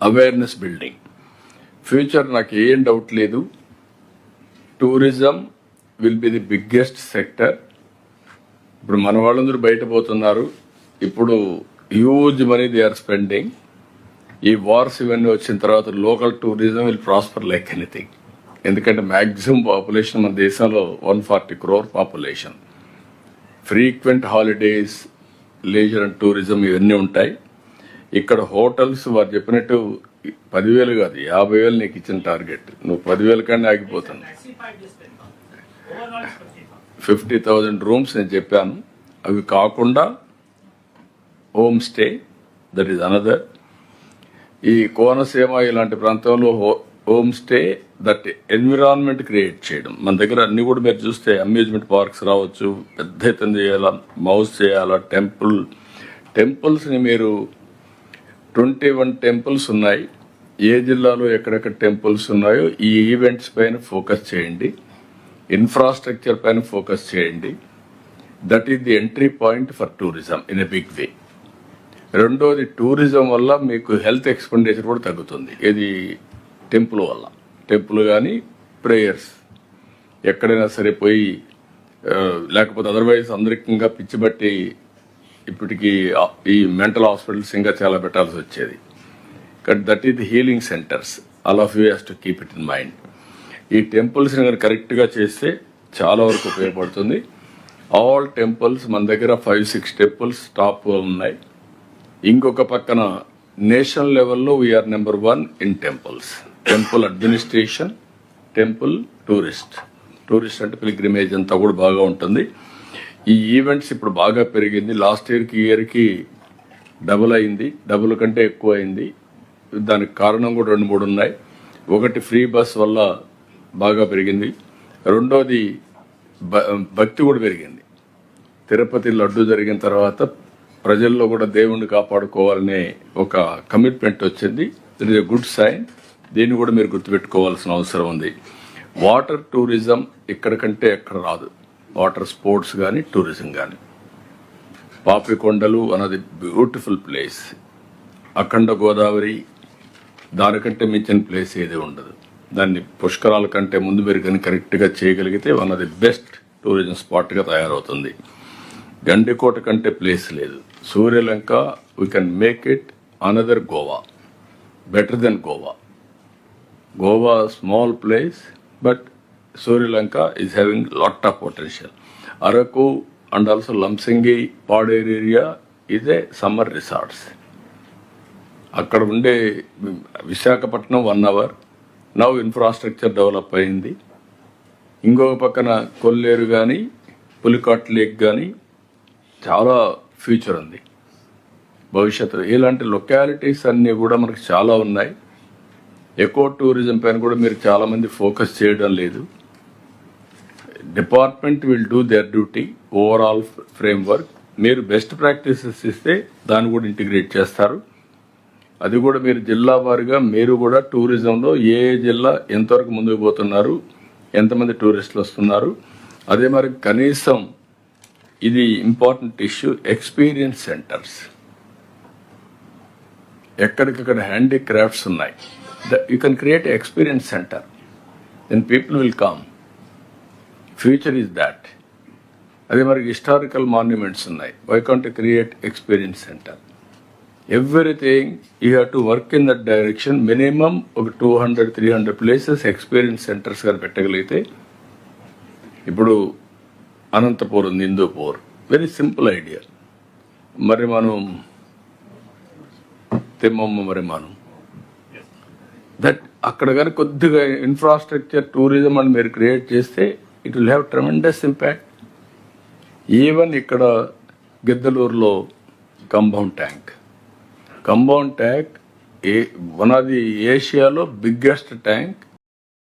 Awareness building. Future నాకు ఏం doubt లేదు, tourism will be the biggest sector. ఇప్పుడు మన వాళ్ళందరూ బయట పోతున్నారు, ఇప్పుడు huge money they are spending. ఈ వార్స్ ఇవన్నీ వచ్చిన తర్వాత local tourism will prosper like anything. ఎందుకంటే మ్యాక్సిమం పాపులేషన్ మన దేశంలో 140 crore population. Frequent holidays, leisure and tourism ఇవన్నీ ఉంటాయి. ఇక్కడ హోటల్స్ వారు చెప్పినట్టు 10,000 కాదు 50,000 నీకు ఇచ్చిన టార్గెట్, నువ్వు 10,000 కానీ ఆగిపోతాను. 50,000 రూమ్స్ నేను చెప్పాను. అవి కాకుండా home stay, that is another. ఈ కోనసీమ ఇలాంటి ప్రాంతంలో home stay, that environment create చేయడం. మన దగ్గర అన్ని కూడా మీరు చూస్తే అమ్యూజ్మెంట్ పార్క్స్ రావచ్చు, పెద్ద ఎత్తున చేయాలా, మౌస్ చేయాలా, టెంపుల్స్ని మీరు 21 టెంపుల్స్ ఉన్నాయి. ఏ జిల్లాలో ఎక్కడెక్కడ టెంపుల్స్ ఉన్నాయో ఈ ఈవెంట్స్ పైన ఫోకస్ చేయండి, ఇన్ఫ్రాస్ట్రక్చర్ పైన ఫోకస్ చేయండి. That is the entry point for tourism in a big way. రెండోది, టూరిజం వల్ల మీకు హెల్త్ ఎక్స్పెండిచర్ కూడా తగ్గుతుంది. ఇది టెంపుల్ వల్ల. టెంపుల్ కానీ ప్రేయర్స్ ఎక్కడైనా సరే పోయి, లేకపోతే అదర్వైజ్ అందరికంగా పిచ్చిబట్టి ఇప్పటికీ ఈ మెంటల్ హాస్పిటల్స్ ఇంకా చాలా పెట్టాల్సి వచ్చేది. But that is the healing centres. All of you has to keep it in mind. ఈ టెంపుల్స్ని కనుక కరెక్ట్గా చేస్తే చాలా వరకు ఉపయోగపడుతుంది. ఆల్ టెంపుల్స్ మన దగ్గర 5-6 టెంపుల్స్ టాప్ ఉన్నాయి. ఇంకొక పక్కన నేషనల్ లెవెల్లో we are number 1 in temples. Temple administration, temple tourist అంటే పిల్గ్రిమేజ్ అంతా కూడా బాగా ఉంటుంది. ఈ ఈవెంట్స్ ఇప్పుడు బాగా పెరిగింది. లాస్ట్ ఇయర్కి డబుల్ అయింది, డబుల్ కంటే ఎక్కువ అయింది. దానికి కారణం కూడా 2-3 ఉన్నాయి. ఒకటి, ఫ్రీ బస్ వల్ల బాగా పెరిగింది. రెండోది, భక్తి కూడా పెరిగింది. తిరుపతి లడ్డు జరిగిన తర్వాత ప్రజల్లో కూడా దేవుణ్ణి కాపాడుకోవాలనే ఒక కమిట్మెంట్ వచ్చింది. It is a good sign. దీన్ని కూడా మీరు గుర్తుపెట్టుకోవాల్సిన అవసరం ఉంది. వాటర్ టూరిజం ఇక్కడ కంటే ఎక్కడ రాదు. వాటర్ స్పోర్ట్స్ కానీ టూరిజం కానీ. పాపికొండలు అన్నది బ్యూటిఫుల్ ప్లేస్. అఖండ గోదావరి దానికంటే మించిన ప్లేస్ ఏది ఉండదు. దాన్ని పుష్కరాల కంటే ముందు మీరు కానీ కరెక్ట్గా చేయగలిగితే one of the best tourism స్పాట్గా తయారవుతుంది. గండికోట కంటే ప్లేస్ లేదు. Suryalanka, we can make it another Goa, better then Goa. Goa small place, but Suryalanka is having lot of potential. Araku and also Lamsingi, Paderu area is a summer resorts. అక్కడ ఉండే Visakhapatnam 1 hour now infrastructure develop అయింది. ఇంకొక పక్కన కొల్లేరు కానీ, పులికాట్ లేక్ కానీ చాలా future ఉంది భవిష్యత్తులో. ఇలాంటి లొకాలిటీస్ అన్నీ కూడా మనకు చాలా ఉన్నాయి. ఎకో టూరిజం పైన కూడా మీరు చాలామంది ఫోకస్ చేయడం లేదు. Department will do their duty, overall framework. మీరు బెస్ట్ ప్రాక్టీసెస్ ఇస్తే దాన్ని కూడా ఇంటిగ్రేట్ చేస్తారు. అది కూడా మీరు జిల్లా వారీగా మీరు కూడా టూరిజంలో ఏ జిల్లా ఎంతవరకు ముందుకు పోతున్నారు, ఎంతమంది టూరిస్టులు వస్తున్నారు. అదే మరి కనీసం ఇది ఇంపార్టెంట్ ఇష్యూ, ఎక్స్పీరియన్స్ సెంటర్స్. ఎక్కడికక్కడ హ్యాండీక్రాఫ్ట్స్ ఉన్నాయి. You can create experience centre, then people will come. Future is that. అదే మరి హిస్టారికల్ మాన్యుమెంట్స్ ఉన్నాయి. Why can't create experience centre? Everything you have to work in that direction. Minimum ఒక 200-300 places experience centres గారు పెట్టగలిగితే, ఇప్పుడు Anantapur, Hindupur, very simple idea. మరి మనం తిమ్మమ్మ, మరి మనం దట్ అక్కడ కానీ కొద్దిగా ఇన్ఫ్రాస్ట్రక్చర్ టూరిజం అని మీరు క్రియేట్ చేస్తే it will have tremendous impact. Even ఇక్కడ గిద్దలూరులో compound tank one of the ఏషియాలో బిగ్గెస్ట్ ట్యాంక్.